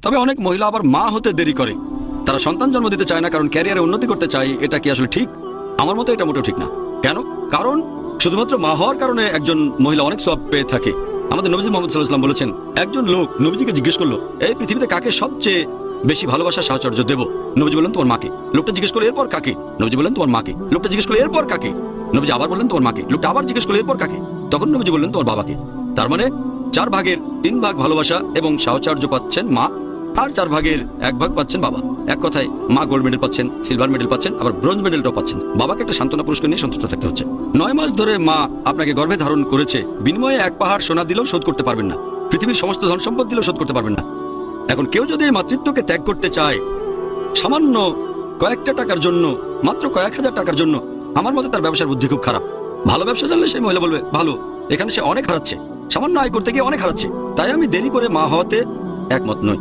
তবে অনেক মহিলা আবার মা হতে দেরি করে, তারা সন্তান জন্ম দিতে চায় না কারণ ক্যারিয়ারে উন্নতি করতে চায়। এটা কি আসলে ঠিক? আমার মতে এটা মোটেও ঠিক না। কেন? কারণ শুধুমাত্র মা হওয়ার কারণে একজন মহিলা অনেক সওয়াব পেয়ে থাকে। আমাদের নবীজি মুহাম্মদ সাল্লাল্লাহু আলাইহি ওয়াসাল্লাম বলেছেন, একজন লোক নবীজিকে জিজ্ঞেস করলো, এই পৃথিবীতে কাকে সবচেয়ে বেশি ভালোবাসা সাহচর্য দেব? নবীজি বললেন, তোমার মাকে। লোকটা জিজ্ঞেস করলো, এরপর কাকে? নবীজি বললেন, তোমার মাকে। লোকটা জিজ্ঞেস করলো, এরপর কাকে? নবীজি আবার বললেন, তোমার মাকে। লোকটা আবার জিজ্ঞেস করলো, এরপর কাকে? তখন নবীজি বললেন, তোমার বাবাকে। তার মানে 4 ভাগের 3 ভাগ ভালোবাসা এবং সাহচর্য পাচ্ছেন মা, আর 4 ভাগের 1 ভাগ পাচ্ছেন বাবা। এক কথায় মা গোল্ড মেডেল পাচ্ছেন, সিলভার মেডেল পাচ্ছেন, আবার ব্রোঞ্জ মেডেলটাও পাচ্ছেন। বাবাকে একটা সান্ত্বনা পুরস্কার নিয়ে সন্তুষ্ট থাকতে হচ্ছে। 9 মাস ধরে মা আপনাকে গর্ভে ধারণ করেছে, বিনিময়ে 1 পাহাড় সোনা দিলেও শোধ করতে পারবেন না, পৃথিবীর সমস্ত ধন সম্পদ দিলেও শোধ করতে পারবেন না। এখন কেউ যদি এই মাতৃত্বকে ত্যাগ করতে চায় সামান্য কয়েকটা টাকার জন্য, মাত্র কয়েক হাজার টাকার জন্য, আমার মতে তার ব্যবসার বুদ্ধি খুব খারাপ। ভালো ব্যবসা জানলে সেই মহিলা বলবে ভালো, এখানে সে অনেক হারাচ্ছে, সামান্য আয় করতে গিয়ে অনেক হারাচ্ছে। তাই আমি দেরি করে মা হওয়াতে একমত নই।